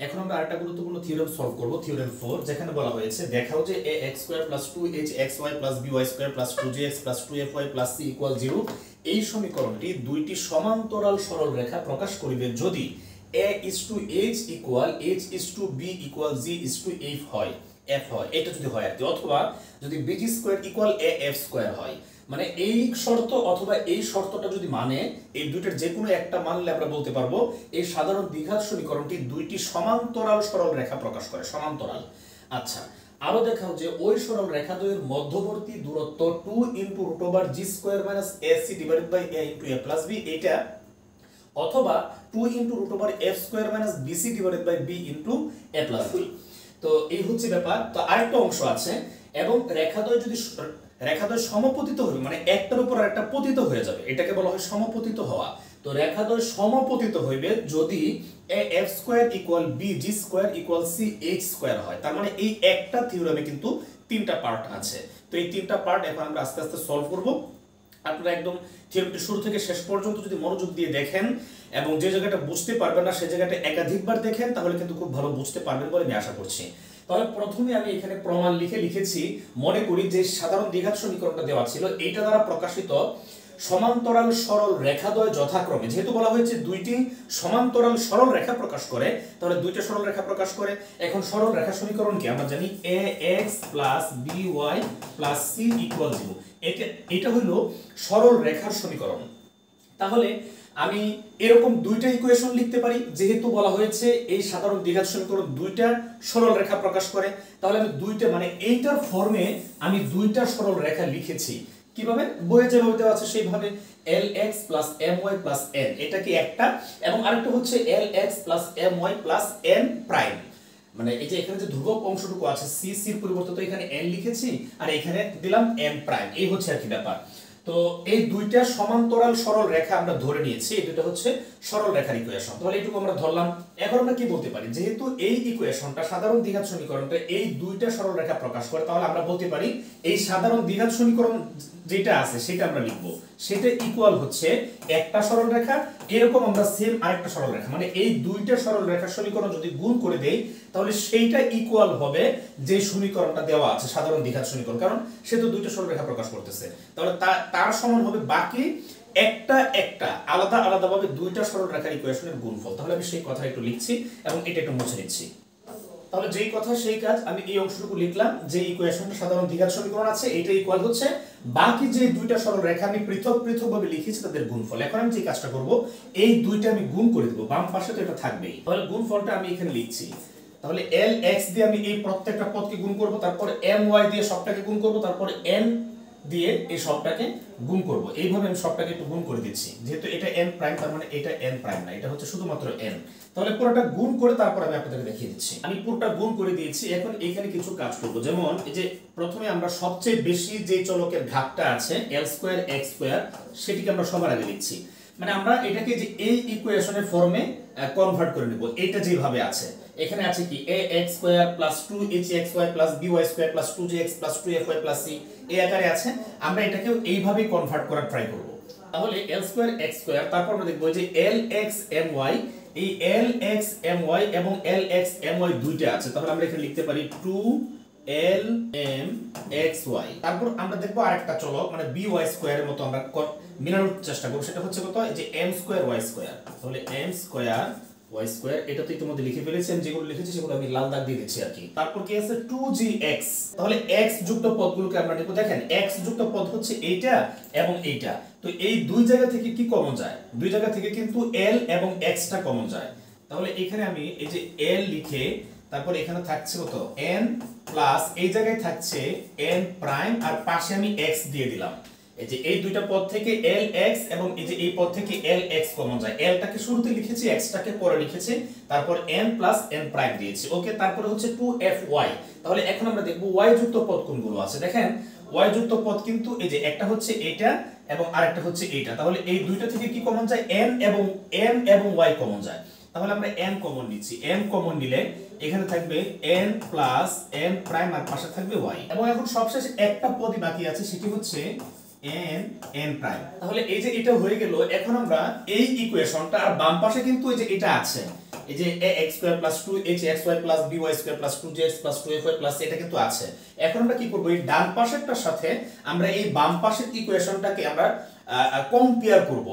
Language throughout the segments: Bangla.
এখন আমরা আরেকটা গুরুত্বপূর্ণ থিওরেম সলভ করব, থিওরেম 4, যেখানে বলা হয়েছে দেখাও যে ax² + 2hxy + by² + 2gx + 2fy + c = 0 এই সমীকরণটি দুইটি সমান্তরাল সরল রেখা প্রকাশ করিবে যদি a/h = h/b = g/f হয়, f হয়, এটা যদি হয় আর কি, অথবা যদি bg² = af² হয়। মানে এই শর্ত অথবা এই শর্তটা যদি মানে, এই দুইটার যে কোনো একটা মানলে আমরা বলতে পারবো এই সাধারণ দ্বিঘাত সমীকরণটি দুইটি সমান্তরাল সরল রেখা প্রকাশ করে, সমান্তরাল। আচ্ছা, আরো দেখাও যে ওই সরল রেখাদ্বয়ের মধ্যবর্তী দূরত্ব 2 √g² - ac / a * a + b এটা, অথবা 2 √f² - bc / b a + b। তো এই হচ্ছে ব্যাপার। তো আরেকটা অংশ আছে, এবং রেখাদ্বয় যদি রেখাদ্বয় সমপতিত হবে, মানে একটার উপর আরেকটা পতিত হয়ে যাবে, এটাকে বলা হয় সমপতিত হওয়া। তো রেখাদ্বয় সমপতিত হইবে যদি af² = bg² = ch² হয়। তার মানে এই একটা থিওরেমে কিন্তু তিনটা পার্ট আছে। তো এই তিনটা পার্ট এখন আমরা আস্তে আস্তে সলভ করব। আপনারা একদম থিওরিটি শুরু থেকে শেষ পর্যন্ত যদি মনোযোগ দিয়ে দেখেন এবং যে জায়গাটা বুঝতে পারবেন না সেই জায়গাটা একাধিকবার দেখেন, তাহলে কিন্তু খুব ভালো বুঝতে পারবেন বলে আমি আশা করছি। তাহলে প্রথমে আমি এখানে প্রমাণ লিখেছি। মনে করি যে সাধারণ দ্বিঘাত সমীকরণটা দেওয়া ছিল, এইটা দ্বারা প্রকাশিত সমান্তরাল সরল রেখাদ্বয় যথাক্রমে, যেহেতু বলা হয়েছে দুইটি সমান্তরাল সরল রেখা প্রকাশ করে, তাহলে দুইটা সরল রেখা প্রকাশ করে। এখন সরল রেখা সমীকরণ কি আমরা জানি, ax + by + c = 0। এটা হলো সরল রেখার সমীকরণ। তাহলে আমি এরকম দুইটা ইকুয়েশন লিখতে পারি, যেহেতু বলা হয়েছে এই সাধারণ দ্বিঘাত সমীকরণ দুইটা সরল রেখা প্রকাশ করে। তাহলে আমি দুইটা, মানে এইটার ফর্মে আমি দুইটা সরল রেখা লিখেছি। কিভাবে? বইয়ে যেভাবে দেওয়া আছে সেইভাবে, lx + my + n, এটা কি একটা, এবং আরেকটা হচ্ছে lx + my + n প্রাইম। মানে এই যে এখানে যে ধ্রুবক অংশটুকু আছে c, এর পরিবর্তে তো এখানে n লিখেছি, আর এখানে দিলাম n প্রাইম। এই হচ্ছে আর কি ব্যাপার। তো এই দুইটা সমান্তরাল সরল রেখা আমরা ধরে নিয়েছি, এই দুটো হচ্ছে সরল রেখার ইকুয়েশন। তাহলে এইটুকু আমরা ধরলাম। এখন আমরা কি বলতে পারি, যেহেতু এই ইকুয়েশনটা সাধারণ দ্বিঘাত সমীকরণটা এই দুইটা সরল রেখা প্রকাশ করে, তাহলে আমরা বলতে পারি এই সাধারণ দ্বিঘাত সমীকরণ যেটা আছে সেটা আমরা লিখব, সেটা ইকুয়াল হচ্ছে একটা সরল রেখা, এরকম আমরা সেম আরেকটা সরল রেখা, মানে এই দুইটা সরল রেখার সমীকরণ যদি গুণ করে দেই তাহলে সেইটা ইকুয়াল হবে যে সমীকরণটা দেওয়া আছে সাধারণ দ্বিঘাত সমীকরণ, কারণ সে তো দুইটা সরল রেখা প্রকাশ করতেছে। তাহলে তার সমান হবে বাকি একটা আলাদা আলাদাভাবে দুইটা সরল রেখার ইকুয়েশনের গুণফল। তাহলে আমি সেই কথা একটু লিখছি এবং এটা একটু মুছে নিচ্ছি। তাহলে যেই কথা সেই কাজ, আমি এই অংশটুকু লিখলাম যে ইকুয়েশনটা সাধারণ দ্বিঘাত সমীকরণ আছে, এটা ইকুয়াল হচ্ছে বাকি যে দুইটা সরল রেখা আমি পৃথক পৃথকভাবে লিখেছি তাদের গুণফল। এখন আমি যে কাজটা করব, এই দুইটা আমি গুণ করে দেব, বাম পাশে তো এটা থাকবেই। তাহলে গুণফলটা আমি এখানে লিখছি। তাহলে lx দিয়ে আমি এই প্রত্যেকটা পদকে গুণ করব, তারপর my দিয়ে সবটাকে গুণ করব, তারপর n দিয়ে এই সবটাকে গুণ করব। এইভাবে আমি সবটাকে একটু গুণ করে দিচ্ছি, যেহেতু এটা n প্রাইম, তার মানে এটা n প্রাইম না, এটা হচ্ছে শুধুমাত্র n। তাহলে পুরোটা গুণ করে তারপর আমি আপনাদেরকে দেখিয়ে দিচ্ছি। আমি পুরোটা গুণ করে দিয়েছি। এখন এইখানে কিছু কাজ করব, যেমন এই যে প্রথমে আমরা সবচেয়ে বেশি যে চলকের ঘাতটা আছে l² x² সেটিকে আমরা সবার আগে লিখছি। মানে আমরা এটাকে যে এই ইকুয়েশনের ফর্মে কনভার্ট করে নেব। এটা যেভাবে আছে, এখানে আছে কি ax² + 2hxy + by² + 2gx + 2fy + c, এই আকারে আছে। আমরা এটাকে এইভাবে কনভার্ট করার ট্রাই করব। তাহলে l² x², তারপর আমরা দেখব যে lx my, এই lx my এবং lx my দুইটা আছে, তাহলে আমরা এখানে লিখতে পারি 2lmxy। তারপর আমরা দেখব আরেকটা চলক, মানে by² এর মতো আমরা মেলানোর চেষ্টা করব, সেটা হচ্ছে কত, এই যে m² y²। তাহলে m² y², এটা তো ইতিমধ্যে লিখে ফেলেছি, আমি যেগুলো লিখেছি সেগুলো আমি লাল দাগ দিয়ে দিচ্ছি আর কি। তারপর কি আছে 2gx, তাহলে x যুক্ত পদগুলোকে আমরা নিব। দেখেন x যুক্ত পদ হচ্ছে এইটা এবং এইটা, তো এই দুই জায়গা থেকে কি কমন যায়, দুই জায়গা থেকে কিন্তু l এবং x টা কমন যায়। তাহলে এখানে আমি এই যে l লিখে, তারপর এখানে থাকছে কত n প্লাস এই জায়গায় থাকছে n প্রাইম, আর পাশে আমি x দিয়ে দিলাম। এই যে এই দুইটা পদ থেকে lx এবং এই যে এই পদ থেকে lx কমন যায়, l টাকে শুরুতে লিখেছি, x টাকে পরে লিখেছি, তারপর n প্লাস n প্রাইম দিয়েছি। ওকে, তারপরে হচ্ছে 2fy। তাহলে এখন আমরা দেখব y যুক্ত পদ কোনগুলো আছে। দেখেন y যুক্ত পদ কিন্তু এই যে একটা হচ্ছে এটা এবং আরেকটা হচ্ছে এইটা, তাহলে এই দুইটা থেকে কি কমন যায়, n এবং y কমন যায়। তাহলে আমরা n কমন নিচ্ছি, n কমন নিলে এখানে থাকবে n প্লাস n প্রাইম, আর পাশে থাকবে y। এবং এখন সবশেষে একটা পদই বাকি আছে, সেটি হচ্ছে n প্রাইম। তাহলে এই যে এটা হয়ে গেল। এখন আমরা এই ইকুয়েশনটা, আর বাম পাশে কিন্তু এই যে এটা আছে, এই যে ax square plus 2hxy plus by square plus 2jx plus 2fy plus এটা কিন্তু আছে। এখন আমরা কি করব, এই ডান পাশেরটার সাথে আমরা এই বাম পাশের ইকুয়েশনটাকে আমরা কম্পেয়ার করব।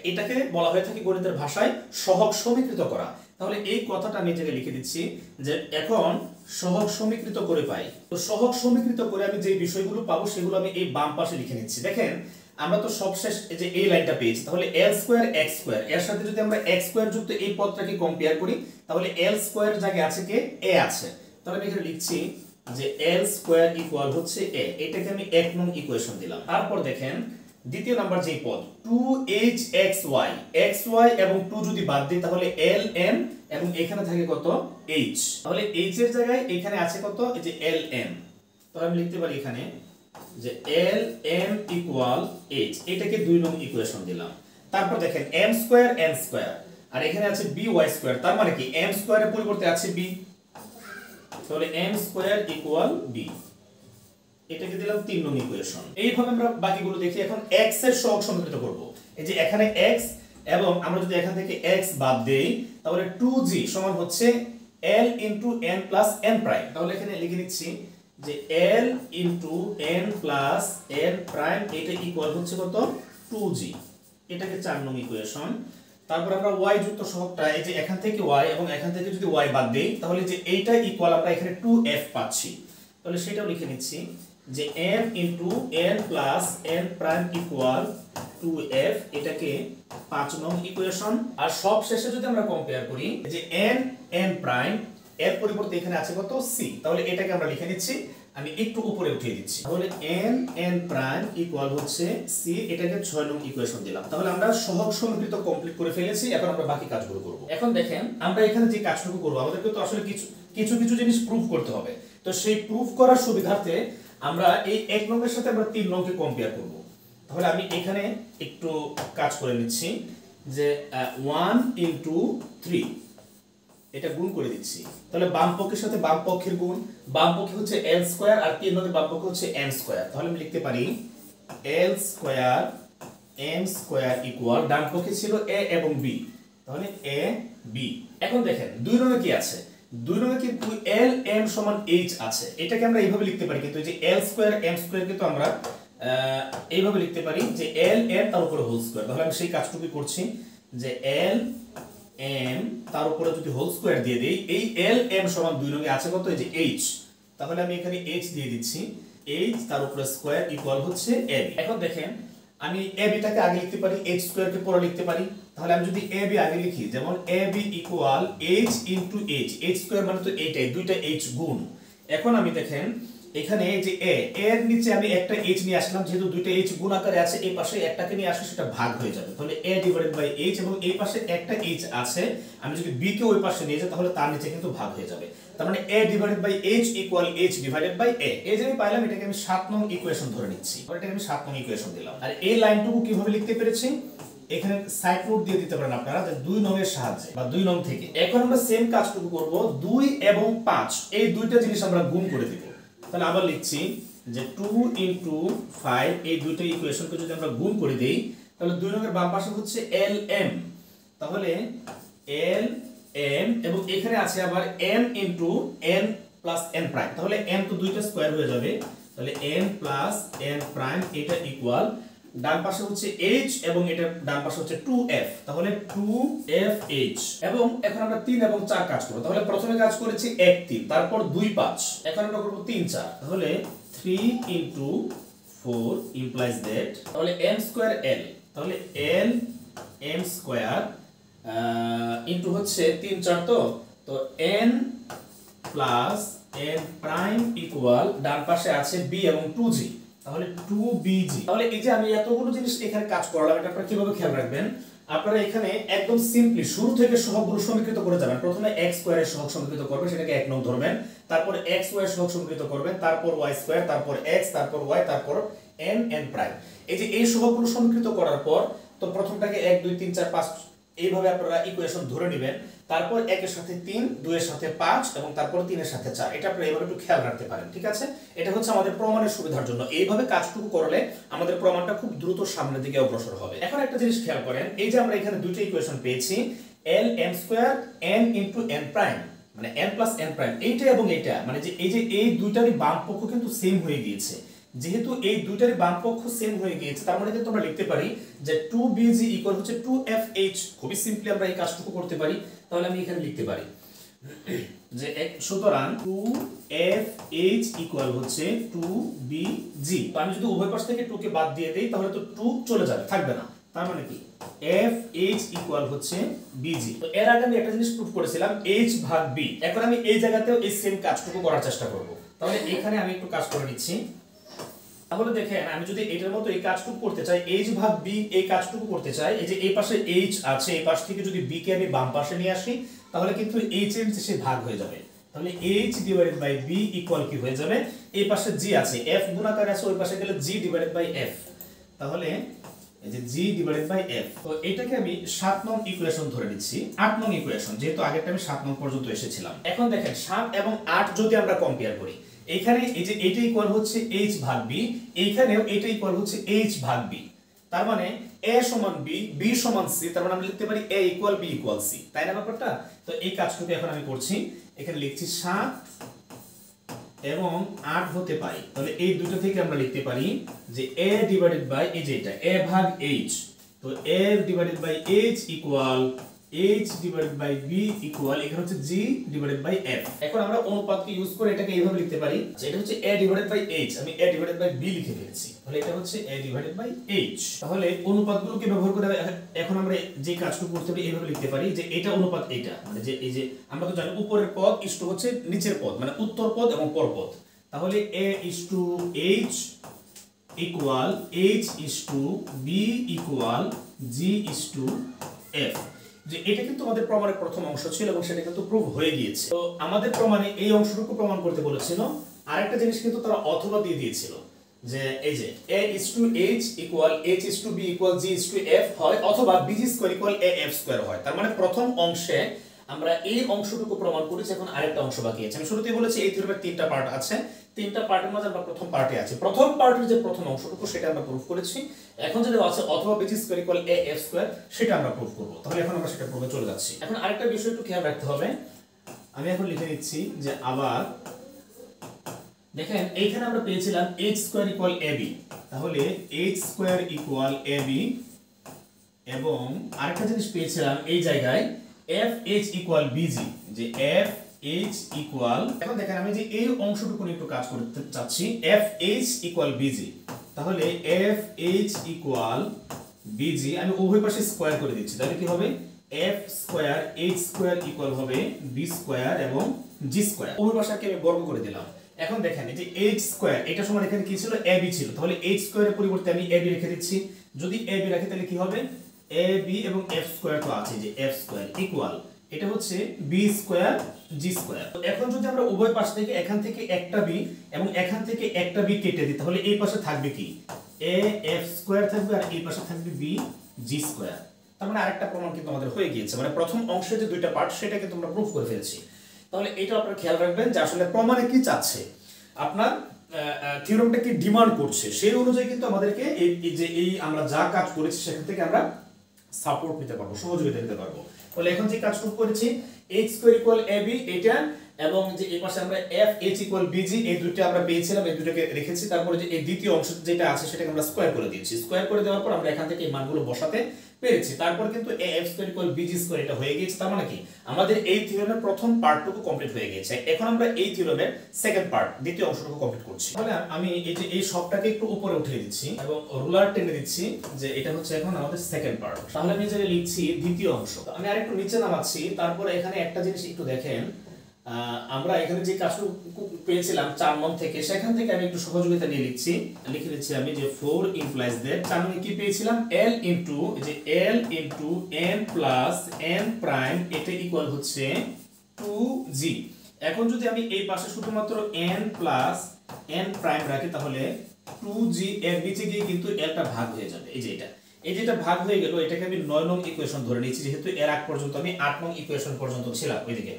এটাকে বলা হয়ে থাকে গণিতের ভাষায় সহগ সমীকৃত করা। তাহলে এই কথাটা আমি এটাকে লিখে দিচ্ছি যে এখন সহগ সমীকৃত করে পাই। তো সহগ সমীকৃত করে আমি যে বিষয়গুলো পাবো সেগুলো আমি এই বাম পাশে লিখে নিচ্ছি। দেখেন আমরা তো সবশেষ এই যে এই লাইনটা পেয়েছি, তাহলে l স্কয়ার x স্কয়ার এর সাথে যদি আমরা x স্কয়ার যুক্ত এই পদটাকে কম্পেয়ার করি তাহলে l স্কয়ার জায়গায় আছে কে a আছে। তাহলে আমি এখানে লিখছি যে l স্কয়ার ইকুয়াল হচ্ছে a, এটাকে আমি 1 নং ইকুয়েশন দিলাম। তারপর দেখেন দ্বিতীয় নাম্বার যে পদ 2hxy xy এবং 2 যদি বাদ দিই তাহলে ln এবং এখানে থাকে কত h, তাহলে h এর জায়গায় এখানে আছে কত এই যে ln। তাহলে আমি লিখতে পারি এখানে যে ln ইকুয়াল h, এটাকে 2 নং ইকুয়েশন দিলাম। তারপর দেখেন m স্কয়ার n স্কয়ার আর এখানে আছে by স্কয়ার, তার মানে কি m স্কয়ারের পরিবর্তে আছে b, তাহলে m স্কয়ার ইকুয়াল b, এটাকে দিলাম 3 নং ইকুয়েশন। এইভাবে আমরা বাকিগুলো দেখি। এখন x এর সহগ সমীকৃত করব। এই যে এখানে x এবং আমরা যদি এখান থেকে x বাদ দেই তাহলে 2g সমান হচ্ছে l into n plus n prime. তাহলে এখানে লিখে নিচ্ছি যে l into n plus n prime এটা ইকুয়াল হচ্ছে কত 2g, এটাকে 4 নং ইকুয়েশন। তারপর আমরা y যুক্ত সহগটা এই যে এখান থেকে y এবং এখান থেকে যদি y বাদ দেই তাহলে যে এইটা ইকুয়াল আমরা এখানে 2f পাচ্ছি, তাহলে সেটাও লিখে নিচ্ছি যে m into n plus n prime equal 2f, এটাকে 5 নং ইকুয়েশন। আর সব শেষে যদি আমরা কম্পেয়ার করি যে n প্রাইম এর পরিবর্তে এখানে আছে কত c, তাহলে এটাকে আমরা লিখে নিচ্ছি, আমি একটু উপরে উঠিয়ে দিচ্ছি। তাহলে n প্রাইম ইকুয়াল হচ্ছে c, এটাকে 6 নং ইকুয়েশন দিলাম। তাহলে আমরা সহগ সমীকৃত কমপ্লিট করে ফেলেছি। এখন আমরা বাকি কাজগুলো করব। এখন দেখেন আমরা এখানে যে কাজটুকু করব আমাদেরকে তো আসলে কিছু জিনিস প্রুফ করতে হবে। তো সেই প্রুফ করার সুবিধার্থে আমরা এই 1 নংয়ের সাথে আমরা 3 নংকে কম্পেয়ার করব। তাহলে আমি এখানে একটু কাজ করে নিচ্ছি যে 1 ইনটু 3 এটা গুণ করে দিচ্ছি। তাহলে বাম পক্ষের সাথে বাম পক্ষের গুণ, বাম পক্ষে হচ্ছে l স্কয়ার আর 3 নংয়ের বাম পক্ষে হচ্ছে m স্কয়ার। তাহলে আমি লিখতে পারি l square m square equal ডান পক্ষে ছিল a এবং b, তাহলে a b। এখন দেখেন 2 নংয়ে কি আছে, 2 নংয়ে কিন্তু lm সমান h আছে, এটাকে আমরা এইভাবে লিখতে পারি। কিন্তু এই যে l স্কয়ার m স্কয়ার কিন্তু আমরা এইভাবে লিখতে পারি যে ln তার উপরে হোল স্কয়ার। তাহলে আমি সেই কাজটুকুই করছি যে lm তার উপরে যদি হোল স্কয়ার দিয়ে দেই, এই lm সমান 2 নংয়ে আছে কত এই যে h, তাহলে আমি এখানে h দিয়ে দিচ্ছি, h তার উপরে স্কয়ার ইকুয়াল হচ্ছে ab। এখন দেখেন আমি ab টাকে আগে লিখতে পারি, h স্কয়ার কে পরে লিখতে পারি। তাহলে আমি যদি ab আগে লিখি যেমন ab equal h into h, h square মানে তো এইটাই, দুইটা h গুণ। এখন আমি দেখেন এখানে যে a এর নিচে আমি একটা h নিয়ে আসলাম, যেহেতু দুইটা h গুণ আকারে আছে এই পাশে একটাকে নিয়ে আসলে সেটা ভাগ হয়ে যাবে। তাহলে a ডিভাইডেড বাই h এবং এই পাশে একটা h আছে, আমি যদি b কে ওই পাশে নিয়ে যাই তাহলে তার নিচে কিন্তু ভাগ হয়ে যাবে। তার মানে a divided by h equal h divided by a। এই যে আমি পাইলাম এটাকে আমি 7 নং ইকুয়েশন ধরে নিচ্ছি। এটাকে আমি 7 নং ইকুয়েশন দিলাম। আর এই লাইনটুকু কিভাবে লিখতে পেরেছি এখানে সাইড নোট দিয়ে দিতে পারেন আপনারা যে 2 নং এর সাহায্যে বা 2 নং থেকে। এখন আমরা সেম কাজটুকু করব 2 এবং 5, এই দুইটা জিনিস আমরা গুণ করে দিব। তাহলে আবার লিখছি যে 2 ইনটু 5, এই দুইটা ইকুয়েশনকে যদি আমরা গুণ করে দেই তাহলে 2 নং এর বাম পাশে হচ্ছে lm, তাহলে lm এবং এখানে আছে আবার m into n plus n prime, তাহলে m তো দুইটা স্কয়ার হয়ে যাবে, তাহলে n প্লাস n প্রাইম এটা ইকুয়াল ডান পাশে হচ্ছে h এবং এটা ডান পাশে হচ্ছে 2f, তাহলে 2fh। এবং এখন আমরা 3 এবং 4 কাজ করব। তাহলে প্রথমে কাজ করেছি 1 3, তারপর 2 5, এখন আমরা করব 3 4, তাহলে 3 ইনটু 4 implies that, তাহলে m স্কয়ার l, তাহলে l m স্কয়ার ইনটু হচ্ছে 3 4 তো n plus n prime equal ডান পাশে আছে b এবং 2g, তাহলে 2bg। তাহলে এই যে আমি এতগুলো জিনিস এখানে কাজ করলাম, এটা আপনারা কিভাবে খেয়াল রাখবেন, আপনারা এখানে একদম সিম্পলি শুরু থেকে সহগগুলো সমীকৃত করে যাবেন। প্রথমে x স্কয়ার এর সহগ সমীকৃত করবেন, সেটাকে 1 নং ধরবেন, তারপর x y এর সহগ সমীকৃত করবেন, তারপর y স্কয়ার, তারপর x, তারপর y, তারপর n n প্রাইম। এই যে এই সহগগুলো সমীকৃত করার পর তো প্রথমটাকে 1 2 3 4 5 এইভাবে আপনারা ইকুয়েশন ধরে নেবেন, তারপর 1 এর সাথে 3, 2 এর সাথে 5 এবং তারপর 3 এর সাথে 4। এটা আপনারা এইভাবে একটু খেয়াল রাখতে পারেন, ঠিক আছে? এটা হচ্ছে আমাদের প্রমাণের সুবিধার জন্য। এইভাবে কাজটুকু করলে আমাদের প্রমাণটা খুব দ্রুত সামনের দিকে অগ্রসর হবে। এখন একটা জিনিস খেয়াল করেন, এই যে আমরা এখানে দুটো ইকুয়েশন পেয়েছি, ln² n * n প্রাইম, মানে n + n প্রাইম, এইটা এবং এইটা, মানে যে এই দুইটারই বাম পক্ষ কিন্তু সেম হয়ে গিয়েছে। যেহেতু এই দুইটারই বাম পক্ষ সেম হয়ে গিয়েছে, তার মানে কিন্তু আমরা লিখতে পারি যে 2bg = হচ্ছে 2fh। খুবই সিম্পলি আমরা এই কাজটুকু করতে পারি। তাহলে আমি এখানে লিখতে পারি যে সুতরাং 2fh = হচ্ছে 2bg। তো আমি যদি উভয় পাশ থেকে 2 কে বাদ দিয়ে দেই তাহলে তো 2 চলে যাবে, থাকবে না। তার মানে কি fh = হচ্ছে bg। তো এর আগে আমি একটা জিনিস প্রুফ করেছিলাম h/b। এখন আমি এই জায়গাতেও এই সেম কাজটুকু করার চেষ্টা করব। তাহলে এখানে আমি একটু কাজ করে নিচ্ছি। তাহলে দেখেন, আমি যদি এটার মতো এই কাজটুকু করতে চাই, h/b এই কাজটুকু করতে চাই, এই যে এই পাশে h আছে, এই পাশ থেকে যদি b কে আমি বাম পাশে নিয়ে আসি তাহলে কিন্তু h এর যে ভাগ হয়ে যাবে। তাহলে h/b = কি হয়ে যাবে, এই পাশে g আছে, f গুণাকার আছে, ওই পাশে গেলে g/f। তাহলে এই যে g/f। তো এটাকে আমি 7 নং ইকুয়েশন ধরে নিচ্ছি, 8 নং ইকুয়েশন, যেহেতু আগেরটা আমি 7 নং পর্যন্ত এসেছিলাম। এখন দেখেন 7 এবং 8 যদি আমরা কম্পেয়ার করি, এখানে এই যে এটা ইকুয়াল হচ্ছে h/b, এইখানেও এটা ইকুয়াল হচ্ছে h/b। তার মানে a = b, b = c, তার মানে আমরা লিখতে পারি a = b = c, তাই না ব্যাপারটা? তো এই কাজটুকু এখন আমি করছি, এখানে লিখছি 7 এবং 8 হতে পারি। তাহলে এই দুটো থেকে আমরা লিখতে পারি যে a / এই যে এটা a/h, তো a/h = h/b equal এখানে হচ্ছে g/f। এখন আমরা অনুপাতকে ইউজ করে এটাকে এইভাবে লিখতে পারি যে এটা হচ্ছে a/h, আমি a/b লিখে ফেলেছি। তাহলে এটা হচ্ছে a/h। তাহলে অনুপাতগুলোকে ব্যবহার করে এখন আমরা যে কাজটুকু করতে পারি এইভাবে লিখতে পারি যে এটা অনুপাত এটা, মানে যে এই যে আমরা তো জানি উপরের পদ ইষ্ট হচ্ছে নিচের পদ, মানে উত্তর পদ এবং পর পদ। তাহলে a/h equal h/b equal g/f। যে এটা কিন্তু আমাদের প্রমাণের প্রথম অংশ ছিল এবং সেটা কিন্তু প্রুভ হয়ে গিয়েছে। তো আমাদের প্রমাণে এই অংশটুকু প্রমাণ করতে বলেছিল। আরেকটা জিনিস কিন্তু তারা অথবা দিয়ে দিয়েছিল যে এই যে a/h equal h/b equal g/f হয়, অথবা bg² equal af² হয়। তার মানে প্রথম অংশে আমরা এই অংশটুকু প্রমাণ করেছি, এখন আরেকটা অংশ বাকি আছে। আমি শুরুতেই বলেছি এই থিওরির 3টা পার্ট আছে, 3টা পার্টের মধ্যে আমরা প্রথম পার্টে আছি। প্রথম পার্টের যে প্রথম অংশটুকু সেটা আমরা প্রুফ করেছি। এখন যেটা আছে অথবা bg² equal af² সেটা আমরা প্রুফ করব। তাহলে এখন আমরা সেটা প্রুফে চলে যাচ্ছি। এখন আরেকটা বিষয় একটু খেয়াল রাখতে হবে, আমি এখন লিখে নিচ্ছি যে আবার দেখেন এইখানে আমরা পেয়েছিলাম h² equal ab, তাহলে h² equal ab, এবং আরেকটা জিনিস পেয়েছিলাম এই জায়গায় fh equal bg, যে fh equal, এখন দেখেন আমি যে এই অংশটুকু নিয়ে একটু কাজ করতে চাচ্ছি, fh equal bg। তাহলে fh equal bg আমি উভয় পাশে স্কয়ার করে দিচ্ছি, তাহলে কি হবে f² h² equal হবে b² এবং g², উভয় পাশকে আমি বর্গ করে দিলাম। এখন দেখেন এই যে h² এটা সমান এখানে কি ছিল, ab ছিল, তাহলে h² এর পরিবর্তে আমি ab রেখে দিচ্ছি। যদি ab রাখি তাহলে কি হবে, ab এবং f² তো আছে, যে f² ইকুয়াল এটা হচ্ছে b² g²। এখন যদি আমরা উভয় পাশ থেকে এখান থেকে একটা b এবং এখান থেকে একটা b কেটে দিই, তাহলে এই পাশে থাকবে কি af² থাকবে আর এই পাশে থাকবে b g²। তার মানে আরেকটা প্রমাণ কিন্তু আমাদের হয়ে গিয়েছে, মানে প্রথম অংশের যে দুইটা পার্ট সেটা কিন্তু আমরা প্রুফ করে ফেলেছি। তাহলে এটা আপনারা খেয়াল রাখবেন যে আসলে প্রমাণে কি চাচ্ছে, আপনার থিওরামটা কি ডিমান্ড করছে, সেই অনুযায়ী কিন্তু আমাদেরকে এই আমরা যা কাজ করেছি সেখান থেকে আমরা সাপোর্ট নিতে পারবো, সহযোগিতা নিতে পারবো। তাহলে এখন যে কাজটুকু করেছি h² equal ab এটা, এবং যে এই পাশে আমরা fh equal bg এই দুটো আমরা পেয়েছিলাম, এই দুটোকে রেখেছি। তারপরে যে এই দ্বিতীয় অংশ যেটা আছে সেটাকে আমরা স্কয়ার করে দিয়েছি। স্কয়ার করে দেওয়ার পর আমরা এখান থেকে এই মানগুলো বসাতে পেরেছি। তারপর কিন্তু af² equal bg² এটা হয়ে গিয়েছে। তার মানে কি আমাদের এই থিওরামের প্রথম পার্টটুকু কমপ্লিট হয়ে গিয়েছে। এখন আমরা এই থিওরামের সেকেন্ড পার্ট, দ্বিতীয় অংশটুকু কমপ্লিট করছি। তাহলে আমি এই যে এই সবটাকে একটু উপরে উঠিয়ে দিচ্ছি এবং রুলার টেনে দিচ্ছি যে এটা হচ্ছে এখন আমাদের সেকেন্ড পার্ট। তাহলে আমি যে লিখছি দ্বিতীয় অংশ, আমি আরেকটু নিচে নামাচ্ছি। তারপরে এখানে একটা জিনিস একটু দেখেন, আমরা এখানে যে কাজটুকু পেয়েছিলাম 4 নং থেকে, সেখান থেকে আমি একটু সহযোগিতা নিয়ে লিখে দিচ্ছি আমি যে 4 implies that 4 নং কি পেয়েছিলাম, l into n plus n prime এটা ইকুয়াল হচ্ছে 2g। এখন যদি আমি এই পাশে শুধুমাত্র n plus n prime রাখি তাহলে 2g এর নিচে গিয়ে কিন্তু l টা ভাগ হয়ে যাবে, এই যে এটা এই যেটা ভাগ হয়ে গেল এটাকে আমি 9 নং ইকুয়েশন ধরে নিয়েছি, যেহেতু এর আগ পর্যন্ত আমি 8 নং ইকুয়েশন পর্যন্ত ছিলাম ওইদিকে।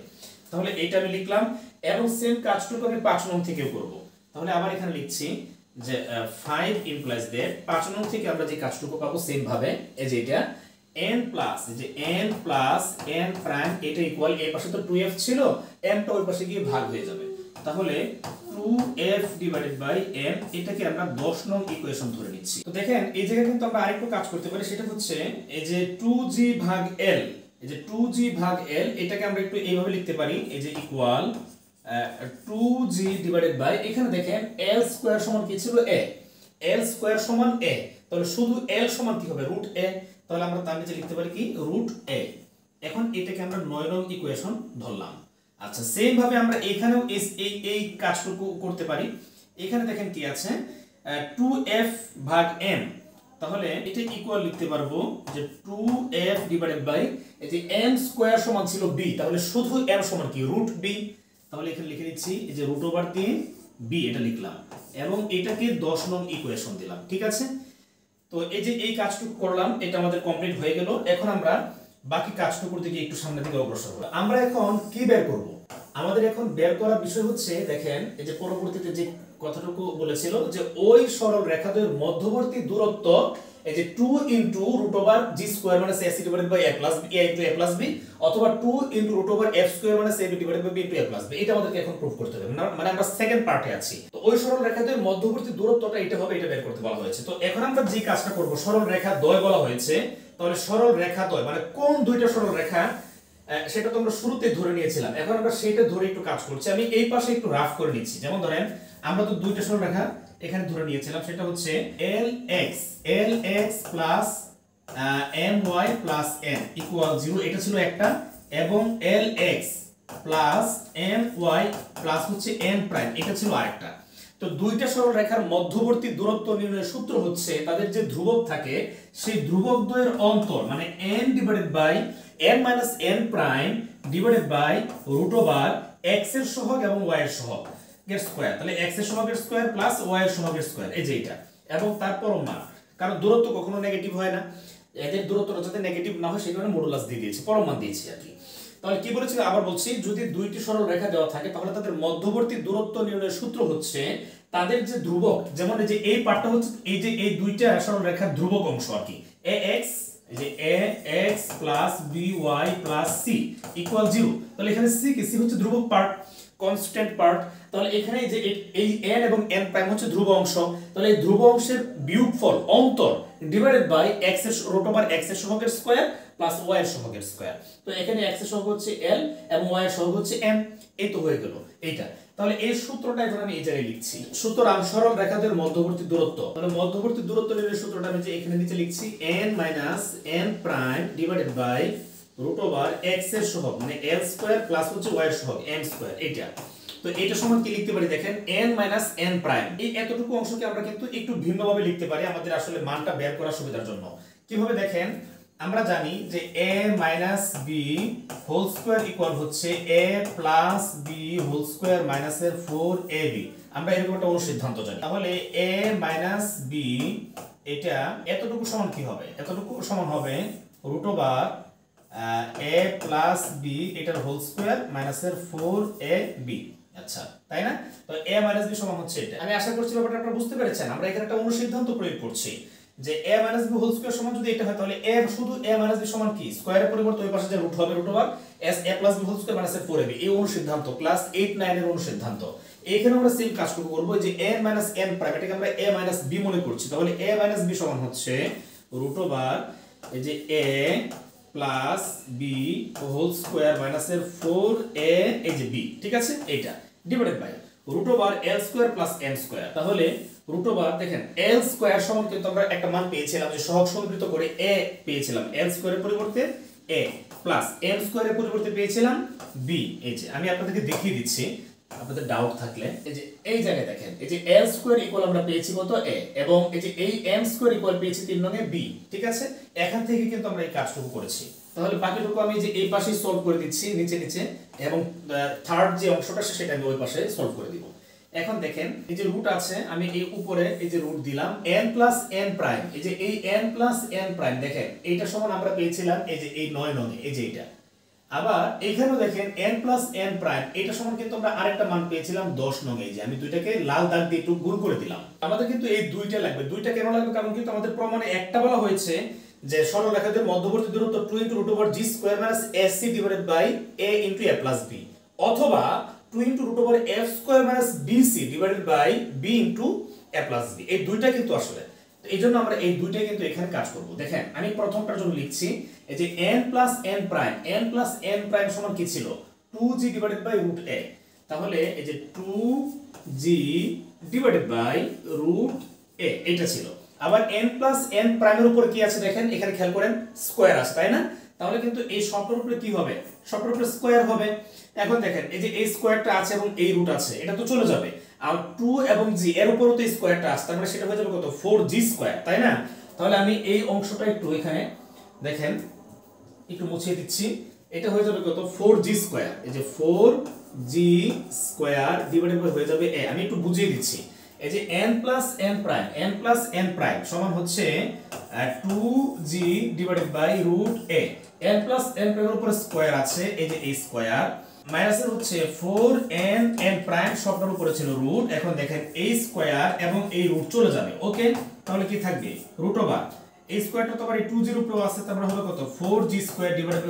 তাহলে এটা আমি লিখলাম এবং সেম কাজটুকু আমি 5 নং থেকেও করব। তাহলে আবার এখানে লিখছি যে 5 ইমপ্লাইজ দ্যাট 5 নং থেকে আমরা যে কাজটুকু পাবো সেম ভাবে এই যে এটা n প্লাস এই যে n প্লাস n প্রাইম এটা ইকুয়াল এই পাশে তো 2f ছিল, n টা ওই পাশে গিয়ে ভাগ হয়ে যাবে। তাহলে 2f ডিভাইডেড বাই n এটাকে আমরা 10 নং ইকুয়েশন ধরে নিচ্ছি। তো দেখেন এই জায়গায় কিন্তু আমরা আরেকটু কাজ করতে পারি, সেটা হচ্ছে এই যে 2g ভাগ l, এই যে 2g ভাগ l এটাকে আমরা একটু এইভাবে লিখতে পারি, এই যে ইকুয়াল 2g ডিভাইডেড বাই এখানে দেখেন l স্কয়ার সমান কি ছিল a, l স্কয়ার সমান a, তাহলে শুধু l সমান কি হবে রুট a, তাহলে আমরা তার নিচে লিখতে পারি কি রুট a। এখন এটাকে আমরা 9 নং ইকুয়েশন ধরলাম। আচ্ছা সেম ভাবে আমরা এখানেও এই কাজটুকু করতে পারি। এখানে দেখেন কি আছে 2f ভাগ m, তাহলে এটা ইকুয়াল লিখতে পারবো যে 2f ডিভাইডেড বাই এই যে m স্কয়ার সমান ছিল b, তাহলে শুধু m সমান কি রুট b, তাহলে এখানে লিখে দিচ্ছি এই যে রুট ওভার দিয়ে b এটা লিখলাম এবং এটাকে 10 নং ইকুয়েশন দিলাম। ঠিক আছে, তো এই যে এই কাজটুকু করলাম এটা আমাদের কমপ্লিট হয়ে গেল। এখন আমরা বাকি কাজটুকুর দিকে একটু সামনের দিকে অগ্রসর হব। আমরা এখন কি বের করব? আমাদের এখন বের করার বিষয় হচ্ছে দেখেন এই যে পরবর্তীতে যে কথাটুকু বলেছিল যে ওই সরল রেখাদ্বয়ের মধ্যবর্তী দূরত্ব এই যে 2 into root over G square minus ac divided by a plus b into a plus b অথবা 2 into root over f square minus ab divided by b into a plus b, এটা আমাদেরকে এখন প্রুফ করতে হবে। মানে আমরা সেকেন্ড পার্টে আছি। তো ওই সরল রেখাদ্বয়ের মধ্যবর্তী দূরত্বটা এটা হবে, এটা বের করতে বলা হয়েছে। তো এখন আমরা যে কাজটা করব, সরল রেখা দ্বয় বলা হয়েছে, তাহলে সরল রেখা দ্বয় মানে কোন দুইটা সরল রেখা সেটা তো আমরা শুরুতে ধরে নিয়েছিলাম, এখন আমরা সেটা ধরে একটু কাজ করছি। আমি এই পাশে একটু রাফ করে নিচ্ছি। যেমন ধরেন আমরা তো দুইটা সরল রেখা এখানে ধরে নিয়েছিলাম, সেটা হচ্ছে lx plus my plus n equal 0, এটা ছিল একটা, এবং lx প্লাস my প্লাস হচ্ছে n প্রাইম এটা ছিল আরেকটা। তো দুইটা সরল রেখার মধ্যবর্তী দূরত্ব নির্ণয়ের সূত্র হচ্ছে তাদের যে ধ্রুবক থাকে সেই ধ্রুবক দ্বয়ের অন্তর মানে n divided by n minus n prime divided by root over x এর সহগ এবং y এর সহগ এর স্কয়ার, তাহলে x এর সহগের স্কয়ার প্লাস y এর সহগের স্কয়ার এই যে এটা, এবং তারপর মান, কারণ দূরত্ব কখনো নেগেটিভ হয় না, এদের দূরত্বটা যাতে নেগেটিভ না হয় সেই কারণে মডুলাস দিয়ে দিয়েছি, পরমান দিয়েছি আর কি। তাহলে কি বলেছি আবার বলছি, যদি দুইটি সরল রেখা দেওয়া থাকে তাহলে তাদের মধ্যবর্তী দূরত্ব নির্ণয়ের সূত্র হচ্ছে তাদের যে ধ্রুবক, যেমন এই যে এই পার্টটা হচ্ছে এই যে এই দুইটা সরল রেখার ধ্রুবক অংশ আর কি, ax এই যে ax plus by plus c equal 0, তাহলে এখানে c কি c হচ্ছে ধ্রুবক পার্ট, কনস্ট্যান্ট পার্ট, তাহলে এখানে যে এই n এবং n প্রাইম হচ্ছে ধ্রুব অংশ, তাহলে এই ধ্রুব অংশের বিয়োগফল অন্তর ডিভাইডেড বাই x এর রুট ওভার x এর সহগের স্কয়ার প্লাস y এর সহগের স্কয়ার। তো এখানে x এর সহগ হচ্ছে l এবং y এর সহগ হচ্ছে m, এই তো হয়ে গেল এইটা। তাহলে এই সূত্রটা এখন আমি এই জায়গায় লিখছি, সুতরাং সরল রেখাদের মধ্যবর্তী দূরত্ব, তাহলে মধ্যবর্তী দূরত্ব নির্ণয়ের সূত্রটা আমি যে এখানে নিচে লিখছি n minus n prime divided by root over x এর সহগ মানে l স্কয়ার প্লাস হচ্ছে y এর সহগ m স্কয়ার এইটা। তো এটা সমান কি লিখতে পারি দেখেন n মাইনাস n প্রাইম, এই এতটুকু অংশকে আমরা কিন্তু একটু ভিন্নভাবে লিখতে পারি আমাদের আসলে মানটা বের করার সুবিধার জন্য। কিভাবে দেখেন, আমরা জানি যে a minus b whole square equal হচ্ছে a plus b whole square মাইনাসের 4ab, আমরা এরকম একটা অনুসিদ্ধান্ত জানি। তাহলে a মাইনাস b এটা এতটুকু সমান কি হবে, এতটুকু সমান হবে root over a plus b এটার হোল স্কয়ার মাইনাসের 4ab। আচ্ছা তাই না, তো a মাইনাস b সমান হচ্ছে এটা। আমি আশা করছি ব্যাপারটা আপনারা বুঝতে পেরেছেন। আমরা এখানে একটা অনুসিদ্ধান্ত প্রয়োগ করছি যে a minus b whole square সমান যদি এটা হয় তাহলে a শুধু a মাইনাস b সমান কি স্কয়ারের পরিবর্তে ওই পাশে যে রুট হবে root over a plus b whole square মাইনাসের 4ab, এই অনুসিদ্ধান্ত ক্লাস 8 9 এর অনুসিদ্ধান্ত। এখানে আমরা সেম কাজটুকু করব যে a মাইনাস n প্রাইম এটাকে আমরা a মাইনাস b মনে করছি, তাহলে a মাইনাস b সমান হচ্ছে রুট ওভার এই যে a plus b whole square মাইনাসের 4a এই যে b, ঠিক আছে এইটা divided by root over l square plus m square. তাহলে রুট ওভার দেখেন l স্কয়ার সমান কিন্তু আমরা একটা মান পেয়েছিলাম যে সহগ সমীকৃত করে a পেয়েছিলাম, l স্কয়ারের পরিবর্তে a প্লাস m স্কয়ারের পরিবর্তে পেয়েছিলাম b। এই যে আমি আপনাদেরকে দেখিয়ে দিচ্ছি আপনাদের ডাউট থাকলে, এই যে এই জায়গায় দেখেন এই যে l স্কয়ার ইকুয়াল আমরা পেয়েছি কত a, এবং এই যে এই m স্কয়ার ইকুয়াল পেয়েছি 3 নং এ b, ঠিক আছে। এখান থেকে কিন্তু আমরা এই কাজটুকু করেছি। তাহলে বাকিটুকু আমি যে এই পাশে সলভ করে দিচ্ছি নিচে নিচে, এবং থার্ড যে অংশটা সেটা আমি ওই পাশে সলভ করে দিব। এখন দেখেন এই যে রুট আছে, আমি এই উপরে এই যে রুট দিলাম n প্লাস n প্রাইম, এই যে এই n প্লাস n প্রাইম দেখেন এইটা সমান আমরা পেয়েছিলাম এই যে এই 9 নং এই যে এটা। আবার এখানেও দেখেন n প্লাস n প্রাইম এটা সমান কিন্তু আমরা আরেকটা মান পেয়েছিলাম 10 নং, এই যে আমি দুইটাকে লাল দাগ দিয়ে একটু গুণ করে দিলাম। আমাদের কিন্তু এই দুইটা লাগবে। দুইটা কেন লাগবে? কারণ কিন্তু আমাদের প্রমাণে একটা বলা হয়েছে যে সরলরেখাদের মধ্যবর্তী দূরত্ব 2 * √g² - ac / a * a + b, অথবা 2 * √f² - bc / b * a + b। এই দুইটা কিন্তু আসলে, তো এইজন্য আমরা এই দুইটাই কিন্তু এখানে কাজ করব। দেখেন আমি প্রথমটার জন্য লিখছি এই যে n plus n prime, n plus n prime সমান কি ছিল? 2g / √a। তাহলে এই যে 2g / √a এটা ছিল। আবার n প্লাস n প্রাইমের উপর কি আছে দেখেন, এখানে খেয়াল করেন স্কয়ার আছে, তাই না? তাহলে কিন্তু এই সবটার উপরে কি হবে? সবটার উপরে স্কয়ার হবে। এখন দেখেন এই যে এই স্কয়ারটা আছে এবং এই রুট আছে, এটা তো চলে যাবে। আর 2 এবং g এর উপরও তো স্কয়ারটা আছে, তার মানে সেটা হয়ে যাবে কত? 4g², তাই না? তাহলে আমি এই অংশটা একটু এখানে দেখেন একটু মুছিয়ে দিচ্ছি। এটা হয়ে যাবে কত? 4g²। এই যে 4g² হয়ে যাবে a। আমি একটু বুঝিয়ে দিচ্ছি। এই যে n plus n prime, n plus n prime সমান হচ্ছে 2g /√a। n plus n প্রাইমের উপরে স্কয়ার আছে, এই যে এই স্কয়ার, মাইনাসের হচ্ছে 4n n প্রাইম সবটার উপরে ছিল রুট। এখন দেখেন এই স্কয়ার এবং এই রুট চলে যাবে। ওকে, তাহলে কি থাকবে? রুট ওভার এই স্কয়ারটা তো আবার এই 2 0 উপরে আছে, তারপরে হবে কত? 4g²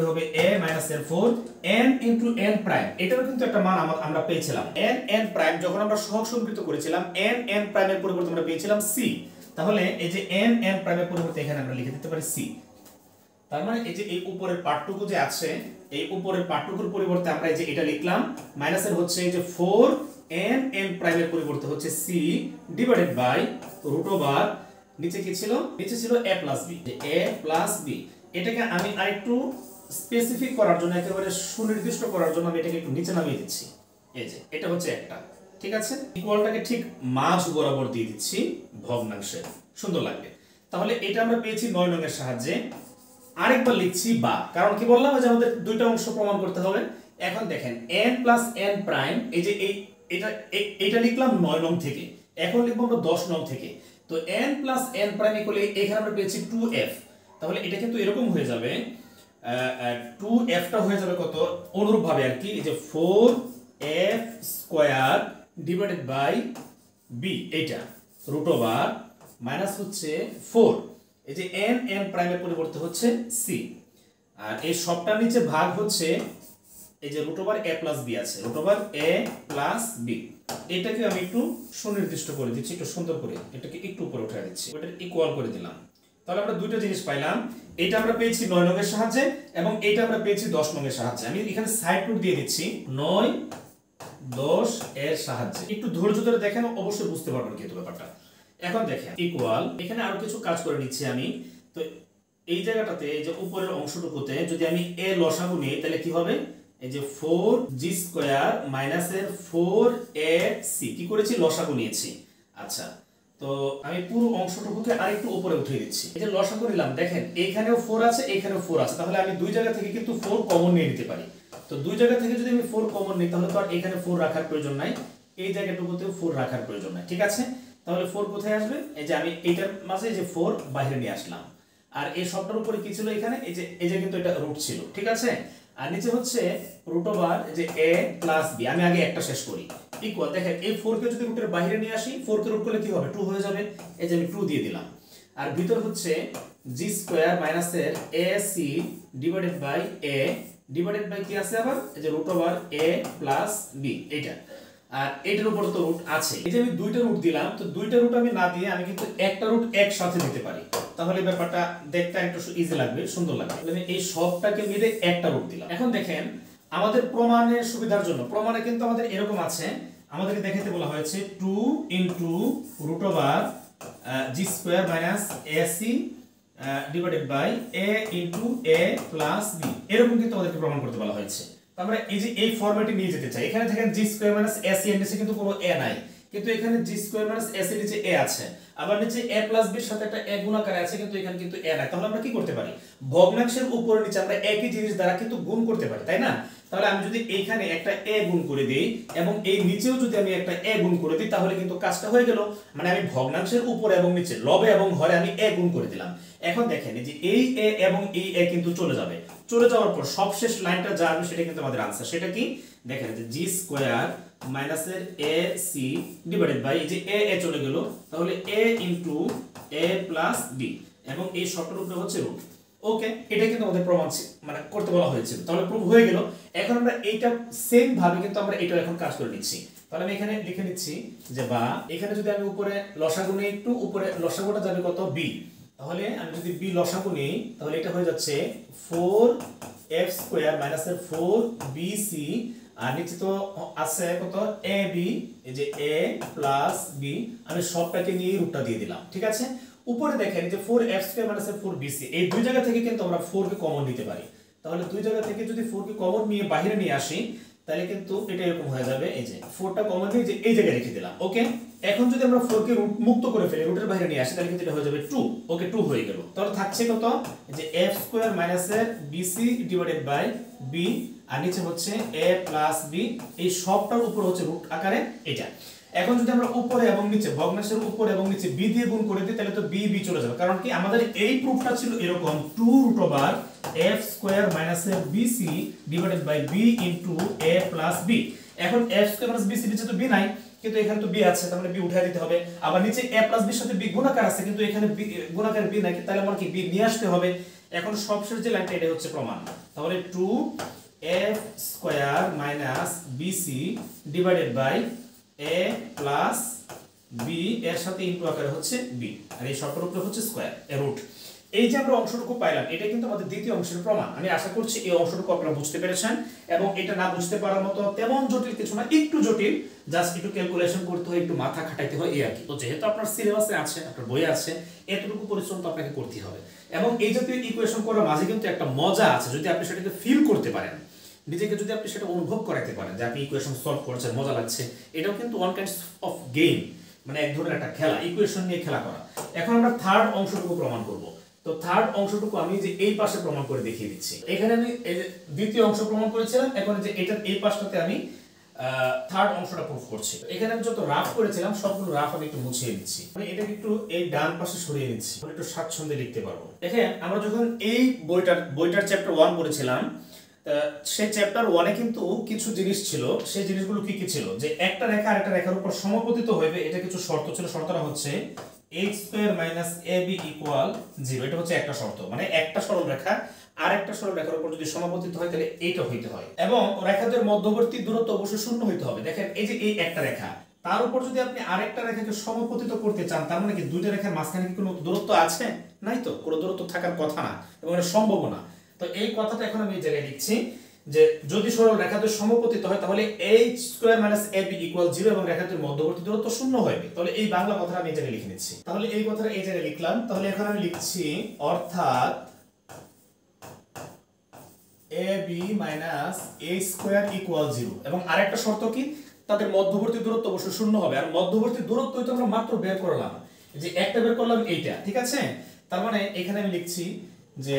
হবে a এর 4 n * n প্রাইম। এটারও কিন্তু একটা মান আমরা পেয়েছিলাম n n প্রাইম, যখন আমরা সহগ সমীকৃত করেছিলাম n n প্রাইমের পরিবর্তে আমরা পেয়েছিলাম c। তাহলে এই যে n n প্রাইমের পরিবর্তে এখানে আমরা লিখে দিতে পারি c। তার মানে এই যে এই উপরের পার্টটুকু যে আছে, এই উপরের পার্টটুকুর পরিবর্তে আমরা এই যে এটা লিখলাম, মাইনাসের হচ্ছে এই যে 4n n প্রাইমের পরিবর্তে হচ্ছে c /√, নিচে কি ছিল? নিচে ছিল a + b, যে a + b। এটাকে আমি আরেকটু স্পেসিফিক করার জন্য, একেবারে সুনির্দিষ্ট করার জন্য আমি এটাকে একটু নিচে নামিয়ে দিচ্ছি। এই যে এটা হচ্ছে একটা, ঠিক আছে? ইকুয়ালটাকে ঠিক মাঝ বরাবর দিয়ে দিচ্ছি ভগ্নাংশে, সুন্দর লাগবে। তাহলে এটা আমরা পেয়েছি 9 নং এর সাহায্যে। আরেকবার লিখছি বা, কারণ কি বললাম যে আমাদের দুইটা অংশ প্রমাণ করতে হবে। এখন দেখেন n প্লাস n প্রাইম, এই যে এটা লিখলাম 9 নং থেকে, এখন লিখবো আমরা 10 নং থেকে। তো n plus n prime equal এখানে আমরা পেয়েছি 2f। তাহলে এটা কিন্তু এরকম হয়ে যাবে, 2f টা হয়ে যাবে কত? অনুরূপ ভাবে আর কি, এই যে 4f² / b, এইটা রুট ওভার মাইনাস হচ্ছে 4, এই যে n n প্রাইমের পরিবর্তে হচ্ছে c, আর এই সবটার নিচে ভাগ হচ্ছে এই যে রুট ওভার a + b আছে, রুট ওভার a + b। এটাকে আমি একটু সুনির্দিষ্ট করে দিচ্ছি, একটু সুন্দর করে এটাকে একটু উপরে উঠিয়ে দিচ্ছি, ওটা ইকুয়াল করে দিলাম। তাহলে আমরা দুইটা জিনিস পাইলাম, এটা আমরা পেয়েছি 9 নং এর সাহায্যে এবং এটা আমরা পেয়েছি 10 নং এর সাহায্যে। আমি এখানে সাইড রুট দিয়ে দিচ্ছি 9 10 এর সাহায্যে। একটু ধৈর্য ধরে দেখেন, অবশ্যই বুঝতে পারবেন কিন্তু ব্যাপারটা। এখন দেখেন ইকুয়াল, এখানে আরো কিছু কাজ করে নিচ্ছি আমি। তো এই জায়গাটাতে এই যে উপরের অংশটুকুতে যদি আমি a লসাগু নিই, তাহলে কি হবে? এই যে 4g² - এর 4ac, কি করেছি? লসাগু নিয়েছি। আচ্ছা, তো আমি পুরো অংশটুকুকে আরেকটু উপরে উঠিয়ে দিচ্ছি। এই যে লসাগু নিলাম, দেখেন এইখানেও 4 আছে, এইখানেও 4 আছে, তাহলে আমি দুই জায়গা থেকে কিন্তু 4 কমন নিয়ে নিতে পারি। তো দুই জায়গা থেকে যদি আমি 4 কমন নিই, তাহলে তো আর এখানে 4 রাখার প্রয়োজন নাই, এই জায়গাটুকুতেও 4 রাখার প্রয়োজন নাই, ঠিক আছে? তাহলে 4 কোথায় আসবে? এই যে আমি এইটার মাঝে যে 4 বাইরে নিয়ে আসলাম। আর এই সবটার উপরে কি ছিল এখানে? এই যে কিন্তু এটা রুট ছিল, ঠিক আছে? আর নিচে হচ্ছে রুট ওভার যে a + b। আমি আগে একটা শেষ করি। ইকুয়াল, দেখেন এই 4 কে যদি রুটের বাইরে নিয়ে আসি, 4 কে রুট করলে কি হবে? 2 হয়ে যাবে। এই যে আমি 2 দিয়ে দিলাম। আর ভিতর হচ্ছে g² - এর ac / a কি আছে আবার? এই যে রুট ওভার a + b, এটা। আর এটার উপর তো রুট আছে। এই যে আমি দুইটা রুট দিলাম, তো দুইটা রুট আমি না দিয়ে আমি কিন্তু একটা রুট একসাথে দিতে পারি, তাহলে ব্যাপারটা দেখতে একটু ইজি লাগবে, সুন্দর লাগবে। আমি এই সবটাকে মিলে একটা রুট দিলাম। এখন দেখেন আমাদের প্রমাণের সুবিধার জন্য, প্রমাণে কিন্তু আমাদের এরকম আছে, আমাদেরকে দেখাতে বলা হয়েছে 2 * √g² - ac / a + b, এরকম কিন্তু আমাদেরকে প্রমাণ করতে বলা হয়েছে। আমরা এই যে এই ফরম্যাটে নিয়ে যেতে চাই। এখানে দেখেন g² - ac এর নিচে কিন্তু কোনো a নাই, কিন্তু এখানে g² - ac এর নিচে a আছে, আবার নিচে a + b এর সাথে একটা a গুণাকারে আছে, কিন্তু এখানে কিন্তু a নাই। তাহলে আমরা কি করতে পারি? ভগ্নাংশের উপরে নিচে আমরা একই জিনিস দ্বারা কিন্তু গুণ করতে পারি, তাই না? তাহলে আমি যদি এইখানে একটা a গুণ করে দেই এবং এই নিচেও যদি আমি একটা a গুণ করে দিই তাহলে কিন্তু কাজটা হয়ে গেল। মানে আমি ভগ্নাংশের উপরে এবং নিচে লবে এবং হরে আমি a গুণ করে দিলাম। এখন দেখেন এই যে এই a এবং এই a কিন্তু চলে যাবে, চলে যাওয়ার পর সবশেষ লাইনটা যা আসবে সেটা কিন্তু আমাদের আনসার। সেটা কি দেখেন যে জি স্কয়ার মাইনাসের এ সি ডিভাইডেড বাই এই যে a চলে গেল, তাহলে a into a plus b এবং এই শর্তের উপরে হচ্ছে রুট। ওকে, এটা কিন্তু আমাদের প্রমাণ মানে করতে বলা হয়েছিল, তাহলে প্রুফ হয়ে গেল। এখন আমরা এইটা সেম ভাবে কিন্তু আমরা এটা এখন কাজ করে নিচ্ছি। তাহলে আমি এখানে লিখে নিচ্ছি যে বা এখানে যদি আমি উপরে লসাগু নিই, একটু উপরে লসাগুটা যাবে কত b, তাহলে আমি যদি b লসাগু নিই তাহলে এটা হয়ে যাচ্ছে 4f স্কয়ার মাইনাসের 4bc আর নিচে তো আছে কত ab, এই যে a প্লাস b আমি সবটাকে নিয়ে রুটটা দিয়ে দিলাম। ঠিক আছে, উপরে দেখেন যে 4f স্কয়ার মাইনাস 4bc এই দুই জায়গা থেকে কিন্তু আমরা 4 কে কমন নিতে পারি। তাহলে দুই জায়গা থেকে যদি 4 কে কমন নিয়ে বাইরে নিয়ে আসি তাহলে কিন্তু এটা এরকম হয়ে যাবে, এই যে 4টা কমন নিয়ে যে এই জায়গায় রেখে দিলাম। ওকে, এখন যদি আমরা 4 কে রুট মুক্ত করে ফেলি, রুটের বাইরে নিয়ে আসি, তাহলে কিন্তু এটা হয়ে যাবে 2। ওকে, 2 হয়ে গেল। তাহলে থাকছে কত, যে f স্কয়ার মাইনাসের bc ডিভাইডেড বাই b আর নিচে হচ্ছে a প্লাস b, এই সবটার উপর হচ্ছে রুট আকারে এটা। এখন যদি আমরা উপরে এবং নিচে ভগ্নাংশের উপরে এবং নিচে b দিয়ে গুণ করে দিই তাহলে তো b b চলে যাবে, কারণ কি আমাদের এই প্রুফটা ছিল এরকম 2√f স্কয়ার মাইনাসের bc divided by b into a plus b। এখন f স্কয়ার মাইনাস bc নিচে তো b নাই, কিন্তু এখানে তো b আছে, তার মানে b উঠিয়ে দিতে হবে। আবার নিচে a প্লাস b এর সাথে b গুণাকার আছে, কিন্তু এখানে b গুণাকার b নাই, তাহলে আমার কি b নিয়ে আসতে হবে। এখন সবশেষ যে লাইনটা এটা হচ্ছে প্রমাণ। তাহলে 2f square minus bc divided by a plus b এর সাথে ইনটু আকারে হচ্ছে b আর এই শর্তের উপরে হচ্ছে স্কয়ার এর রুট। এই যে আমরা অংশটুকু পাইলাম এটা কিন্তু আমাদের দ্বিতীয় অংশের প্রমাণ। আমি আশা করছি এই অংশটুকু আপনারা বুঝতে পেরেছেন এবং এটা না বুঝতে পারার মতো তেমন জটিল কিছু না, একটু জটিল, জাস্ট একটু ক্যালকুলেশন করতে হয়, একটু মাথা খাটাইতে হয়, এই আর কি। তো যেহেতু আপনার সিলেবাসে আছে, আপনার বইয়ে আছে, এতটুকু পরিশ্রম তো আপনাকে করতে হবে। এবং এই জাতীয় ইকুয়েশন করার মাঝে কিন্তু একটা মজা আছে, যদি আপনি সেটাকে ফিল করতে পারেন, নিজেকে যদি আপনি সেটা অনুভব করাতে পারেন যে আপনি ইকুয়েশন সলভ করছেন, মজা লাগছে, এটাও কিন্তু ওয়ান কাইন্ড অফ গেম, মানে এক ধরনের একটা খেলা, ইকুয়েশন নিয়ে খেলা করা। এখন আমরা থার্ড অংশটুকু প্রমাণ করব। তো থার্ড অংশটুকু আমি যে এই পাশে প্রমাণ করে দেখিয়ে দিচ্ছি। এখানে আমি এই যে দ্বিতীয় অংশ প্রমাণ করেছিলাম, এখন যে এটার এই পাশটাতে আমি থার্ড অংশটা প্রুফ করছি। এখানে আমি যত রাফ করেছিলাম সবগুলো রাফ আমি একটু মুছিয়ে দিচ্ছি, মানে এটাকে একটু এই ডান পাশে সরিয়ে নিচ্ছি, একটু স্বাচ্ছন্দ্যে লিখতে পারবো। দেখেন আমরা যখন এই বইটার চ্যাপ্টার 1 পড়েছিলাম, সেই চ্যাপ্টার 1 এ কিন্তু কিছু জিনিস ছিল, সেই জিনিসগুলো কি কি ছিল, যে একটা রেখা আরেকটা রেখার উপর সমপতিত হইবে, এটা কিছু শর্ত ছিল। শর্তটা হচ্ছে x square minus ab equal 0, এটা হচ্ছে একটা শর্ত, মানে একটা সরল রেখা আর একটা সরল রেখার উপর যদি সমপতিত হয় তাহলে এইটা হইতে হয়, এবং রেখাদের মধ্যবর্তী দূরত্ব অবশ্যই শূন্য হইতে হবে। দেখেন এই যে এই একটা রেখা, তার উপর যদি আপনি আরেকটা রেখাকে সমপতিত করতে চান, তার মানে কি দুইটা রেখার মাঝখানে কি কোনো দূরত্ব আছে? নাই তো, কোনো দূরত্ব থাকার কথা না এবং এটা সম্ভব না। তো এই কথাটা এখন আমি এই জায়গায় লিখছি যে যদি সরল রেখাদের সমপতিত হয় তাহলে h square minus ab equal 0 এবং রেখাদের মধ্যবর্তী দূরত্ব শূন্য হবে। তাহলে এই বাংলা কথাটা আমি এই জায়গায় লিখে নিচ্ছি। তাহলে এই কথাটা এই জায়গায় লিখলাম। তাহলে এখন আমি লিখছি অর্থাৎ ab minus h square equal 0 এবং আরেকটা শর্ত কি, তাদের মধ্যবর্তী দূরত্ব অবশ্যই শূন্য হবে। আর মধ্যবর্তী দূরত্ব তো আমরা মাত্র বের করলাম, যে একটা বের করলাম এইটা, ঠিক আছে। তার মানে এখানে আমি লিখছি যে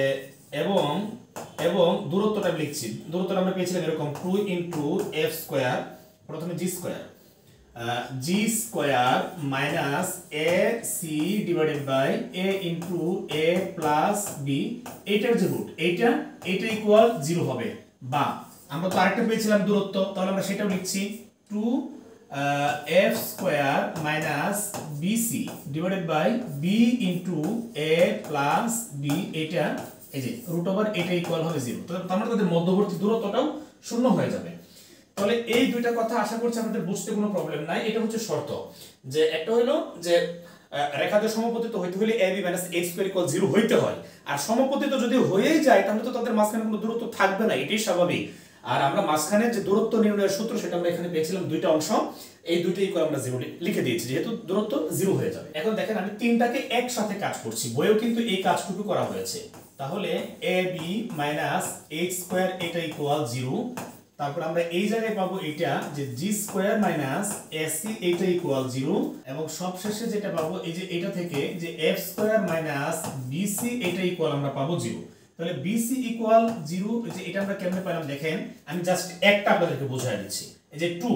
এবং দূরত্বটা আমি লিখছি, দূরত্বটা আমরা পেয়েছিলাম এরকম 2 ইনটু f স্কয়ার, প্রথমে g square minus ac divided by a into a plus b, এইটার যে রুট এইটা ইকুয়াল 0 হবে। বা আমরা তো আরেকটা পেয়েছিলাম দূরত্ব, তাহলে আমরা সেটাও লিখছি 2f square minus bc divided by b into a plus b, এটা এই যে রুট ওভার এটা ইকুয়াল হবে 0। তো আমরা তাদের মধ্যবর্তী দূরত্বটাও শূন্য হয়ে যাবে। তাহলে এই দুইটা কথা আশা করছি আমাদের বুঝতে কোনো প্রবলেম নাই। এটা হচ্ছে শর্ত, যে একটা হলো যে রেখাদের সমপতিত হইতে হলে ab minus h square equal 0 হইতে হয়, আর সমপতিত যদি হয়েই যায় তাহলে তো তাদের মাঝখানে কোনো দূরত্ব থাকবে না, এটাই স্বাভাবিক। আর আমরা মাঝখানে যে দূরত্ব নির্ণয়ের সূত্র সেটা আমরা এখানে পেয়েছিলাম দুইটা অংশ, এই দুইটা ইকুয়াল আমরা 0 লিখে দিয়েছি, যেহেতু দূরত্ব 0 হয়ে যাবে। এখন দেখেন আমি তিনটাকে একসাথে কাজ করছি, বইয়েও কিন্তু এই কাজটুকু করা হয়েছে। তাহলে ab মাইনাস h স্কয়ার এটা ইকুয়াল 0, তারপর আমরা এই জায়গায় পাবো এটা যে g স্কয়ার মাইনাস ac এটা ইকুয়াল 0, এবং সবশেষে যেটা পাবো এই যে এটা থেকে যে f স্কয়ার মাইনাস bc এটা ইকুয়াল আমরা পাবো 0। তো তাহলে বিসি ইকুয়াল 0, যে এটা আমরা কেমনে পেলাম দেখেন, আমি জাস্ট একটা আপনাদেরকে বোঝাই দিচ্ছি। এই যে 2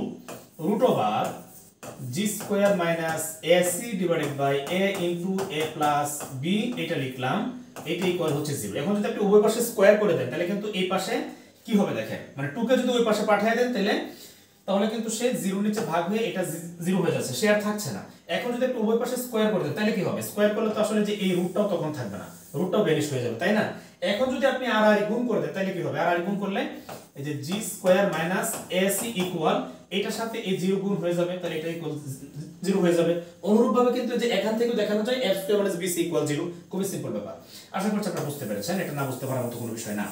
root over G square minus AC divided by A into A plus B, এটা লিখলাম, এটা ইকুয়াল হচ্ছে 0। এখন যদি আপনি উভয় পাশে স্কয়ার করে দেন তাহলে কিন্তু এই পাশে কি হবে দেখেন, মানে 2 কে যদি ওই পাশে পাঠিয়ে দেন তাহলে কিন্তু সে 0 নিচে ভাগ হয়ে এটা 0 হয়ে যাচ্ছে, সে আর থাকছে না। এখন যদি আপনি উভয় পাশে স্কয়ার করে দেন তাহলে কি হবে, স্কয়ার করলে তো আসলে যে এই রুটটাও তখন থাকবে না, রুটটাও ভ্যানিশ হয়ে যাবে, তাই না? এখন যদি আপনি আর আর গুণ করে দেন তাহলে কি হবে, আর আর গুণ করলে এই যে জি স্কয়ার মাইনাস এসি ইকুয়াল এটার সাথে এই 0 গুণ হয়ে যাবে, তাহলে এটা ইকুয়াল 0 হয়ে যাবে। অনুরূপভাবে কিন্তু যে এখান থেকে দেখানো যায় f square minus bc equal 0, খুবই সিম্পল ব্যাপার। আশা করছি আপনারা বুঝতে পেরেছেন, এটা না বুঝতে পারার মতো কোনো বিষয় না।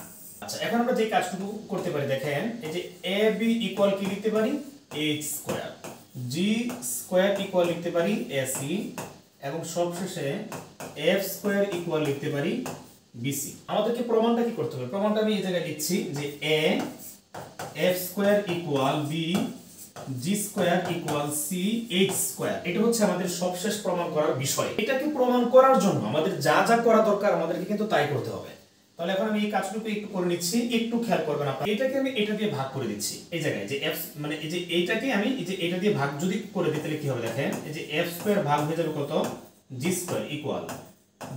আচ্ছা, এখন আমরা যে কাজটুকু করতে পারি দেখেন, এই যে ab ইকুয়াল কি লিখতে পারি, h square, g square equal লিখতে পারি ac, এবং সবশেষে f স্কয়ার ইকুয়াল লিখতে পারি bc। আমাদেরকে প্রমাণটা কি করতে হবে, প্রমাণটা আমি এই জায়গায় লিখছি যে a f square equal b g square equal c h square, এটা হচ্ছে আমাদের সবশেষ প্রমাণ করার বিষয়। এটাকে প্রমাণ করার জন্য আমাদের যা যা করা দরকার আমাদেরকে কিন্তু তাই করতে হবে। তাহলে এখন আমি এই কাজটুকু একটু করে নিচ্ছি, একটু খেয়াল করবেন আপনারা। এটাকে আমি এটা দিয়ে ভাগ করে দিচ্ছি, এই জায়গায় যে f, মানে এই যে এইটাকে আমি এই যে এটা দিয়ে ভাগ যদি করে দিই তাহলে কি হবে দেখেন, এই যে f স্কয়ার ভাগ হয়ে যাবে কত, g স্কয়ার ইকুয়াল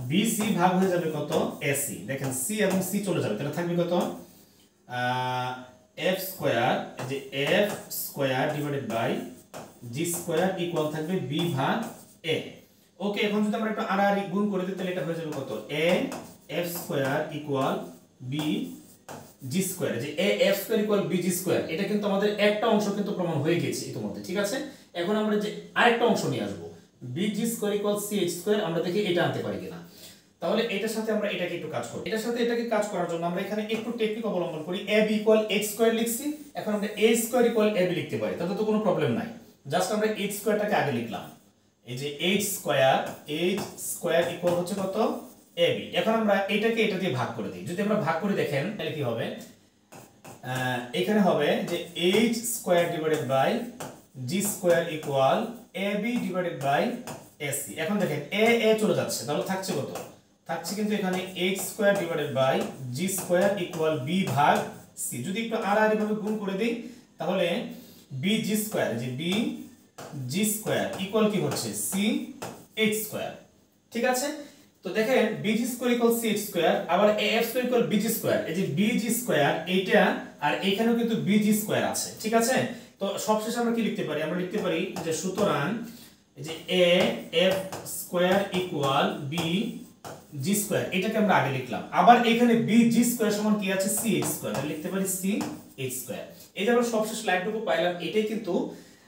bc ভাগ হয়ে যাবে কত, ac। দেখেন c এবং c চলে যাবে, তাহলে থাকবে কত, f স্কয়ার, এই যে f square divided by g square equal থাকবে b ভাগ a। ওকে, এখন যদি আমরা একটু আর আর গুণ করে দিই তাহলে এটা হয়ে যাবে কত, a f square equal b g square, যে a f square equal b g square, এটা কিন্তু আমাদের একটা অংশ কিন্তু প্রমাণ হয়ে গেছে ইতিমধ্যে, ঠিক আছে? এখন আমরা যে আরেকটা অংশ নিয়ে আসব, b g square equal c h square, আমরা দেখি এটা আনতে পারি কিনা। তাহলে এটার সাথে আমরা এটাকে একটু কাজ করব, এটার সাথে এটাকে কাজ করার জন্য আমরা এখানে একটু টেকনিক অবলম্বন করি। ab ইকুয়াল h স্কয়ার লিখছি, এখন আমরা a স্কয়ার ইকুয়াল ab লিখতে পারি, তাতে তো কোনো প্রবলেম নাই। জাস্ট আমরা h স্কয়ারটাকে আগে লিখলাম, এই যে h স্কয়ার ইকুয়াল হচ্ছে কত, ab। এখন আমরা এটাকে এটা দিয়ে ভাগ করে দিই, যদি আমরা ভাগ করে দেখেন তাহলে কি হবে, এখানে হবে যে h square divided by g square equal ab divided by ac। এখন দেখেন a চলে যাচ্ছে, তাহলে থাকছে কত, থাকছে কিন্তু এখানে h square divided by g square equal b ভাগ c। যদি একটু আর আর এভাবে গুণ করে দেই তাহলে bg স্কয়ার, যে bg স্কয়ার ইকুয়াল কি হচ্ছে, c h স্কয়ার, ঠিক আছে? তো দেখেন bg square equal c h square, আবার af square equal bg square, এই যে bg স্কয়ার এইটা আর এখানেও কিন্তু bg স্কয়ার আছে, ঠিক আছে? তো সবশেষে আমরা কি লিখতে পারি, আমরা লিখতে পারি যে সুতরাং এই যে af square equal b g square, এটাকে আমরা আগে লিখলাম, আবার এখানে bg স্কয়ার সমান কি আছে, c h স্কয়ার, তাহলে লিখতে পারি c h স্কয়ার। এই যে আমরা সবশেষ লাইনটুকু পাইলাম, এটাই কিন্তু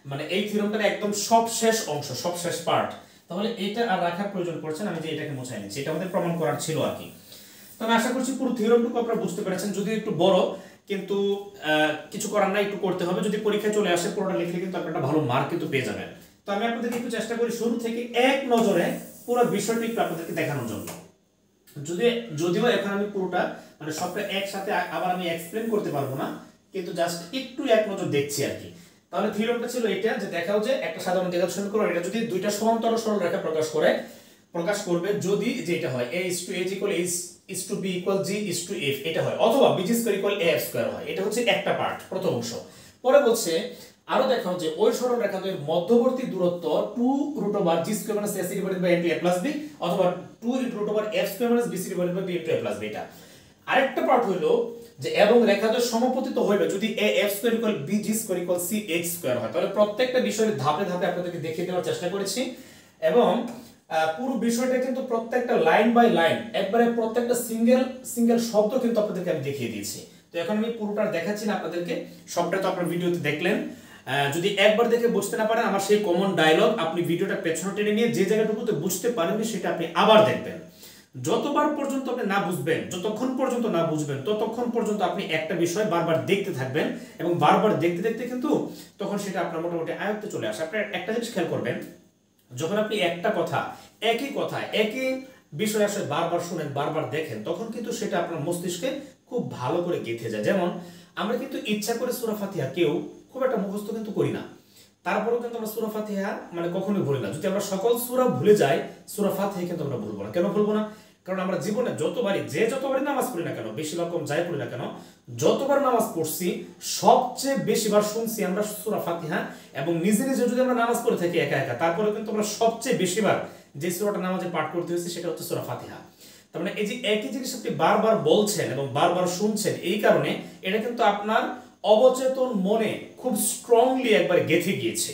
মানে এই থিওরেমটার একদম সবশেষ অংশ, সবশেষ পার্ট। তাহলে এটা আর রাখার প্রয়োজন পড়ছে না, আমি যে এটাকে মুছাই নিচ্ছি, এটা আমাদের প্রমাণ করার ছিল আর কি। তো আমি আশা করছি পুরো থিওরেমটুকু আপনারা বুঝতে পেরেছেন, যদি একটু বড়, কিন্তু কিছু করার নাই, একটু করতে হবে। যদি পরীক্ষায় চলে আসে পুরোটা লিখলে কিন্তু আপনারা ভালো মার্ক কিন্তু পেয়ে যাবেন। তো আমি আপনাদেরকে একটু চেষ্টা করি শুরু থেকে এক নজরে পুরো বিষয়টি একটু আপনাদেরকে দেখানোর জন্য। যদিও এখন আমি পুরোটা মানে সবটা একসাথে আবার আমি এক্সপ্লেন করতে পারবো না, কিন্তু জাস্ট একটু এক নজর দেখছি আর কি। তাহলে থিওরেমটা ছিল এটা, যে দেখাও যে একটা সাধারণ দ্বিঘাত সমীকরণ, এটা যদি দুইটা সমান্তরাল সরল রেখা প্রকাশ করবে, যদি যেটা হয় a is to h equal h is to b equal g is to f, এটা হয়, অথবা bg square equal af square হয়। এটা হচ্ছে একটা পার্ট, প্রথম অংশ। পরে বলছে আরো দেখাও যে ওই সরল রেখাদ্বয়ের মধ্যবর্তী দূরত্ব 2 root over g square minus ac divided by a plus b, অথবা 2 root over f square minus bc divided by b a plus b। এটা আরেকটা পার্ট হলো যে এবং রেখাদ্বয় সমপতিত হইবে যদি af square equal bg square equal c h square হয়। তাহলে প্রত্যেকটা বিষয়ের ধাপে ধাপে আপনাদেরকে দেখিয়ে দেওয়ার চেষ্টা করেছি, এবং পুরো বিষয়টা কিন্তু প্রত্যেকটা লাইন বাই লাইন একবারে প্রত্যেকটা সিঙ্গেল শব্দ কিন্তু আপনাদেরকে আমি দেখিয়ে দিয়েছি। তো এখন আমি পুরোটা দেখাচ্ছি না আপনাদেরকে, সবটা তো আপনারা ভিডিওতে দেখলেন। যদি একবার দেখে বুঝতে না পারেন, আমার সেই কমন ডায়লগ আপনি ভিডিওটা পেছনে টেনে নিয়ে যে জায়গাটুকুতে বুঝতে পারেননি সেটা আপনি আবার দেখবেন। যতবার পর্যন্ত আপনি না বুঝবেন, যতক্ষণ পর্যন্ত না বুঝবেন, ততক্ষণ পর্যন্ত আপনি একটা বিষয় বারবার দেখতে থাকবেন, এবং বারবার দেখতে দেখতে কিন্তু তখন সেটা আপনার মোটামুটি আয়ত্তে চলে আসে। আপনি একটা জিনিস খেয়াল করবেন, যখন আপনি একটা কথা একই বিষয় আসলে বারবার শুনেন, বারবার দেখেন, তখন কিন্তু সেটা আপনার মস্তিষ্কে খুব ভালো করে গেঁথে যায়। যেমন আমরা কিন্তু ইচ্ছা করে সূরা ফাতিহা কেউ খুব একটা মুখস্থ কিন্তু করি না, তারপরেও কিন্তু আমরা সূরা ফাতিহা মানে কখনোই ভুলি না। যদি আমরা সকল সূরা ভুলে যাই, সূরা ফাতিহা কিন্তু আমরা ভুলবো না। কেন ভুলবো না? কারণ আমরা জীবনে যতবারই নামাজ পড়ি না কেন, বেশি বা কম যাই পড়ি না কেন, যতবার নামাজ পড়ছি সবচেয়ে বেশিবার শুনছি আমরা সূরা ফাতিহা, এবং নিজে নিজে যদি আমরা নামাজ পড়ে থাকি একা একা, তারপরে কিন্তু আমরা সবচেয়ে বেশিবার যে সূরাটা নামাজে পাঠ করতে হয়েছে সেটা হচ্ছে সূরা ফাতিহা। তার মানে এই যে একই জিনিস আপনি বারবার বলছেন এবং বারবার শুনছেন, এই কারণে এটা কিন্তু আপনার অবচেতন মনে খুব স্ট্রংলি একবার গেঁথে গিয়েছে।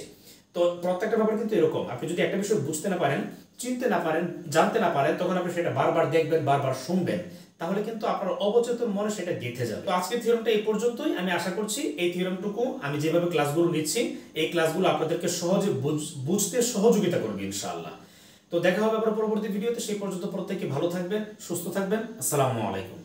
তো প্রত্যেকটা ব্যাপার কিন্তু এরকম, আপনি যদি একটা বিষয় বুঝতে না পারেন, চিনতে না পারেন, জানতে না পারেন, তখন আপনি সেটা বারবার দেখবেন, বারবার শুনবেন, তাহলে কিন্তু আপনার অবচেতন মনে সেটা গেঁথে যাবে। তো আজকের থিওরামটা এই পর্যন্তই। আমি আশা করছি এই থিওরামটুকু আমি যেভাবে ক্লাসগুলো নিচ্ছি, এই ক্লাসগুলো আপনাদেরকে সহজে বুঝতে সহযোগিতা করবে ইনশাআল্লাহ। তো দেখা হবে আবার পরবর্তী ভিডিওতে। সেই পর্যন্ত প্রত্যেকে ভালো থাকবেন, সুস্থ থাকবেন। আসসালামু আলাইকুম।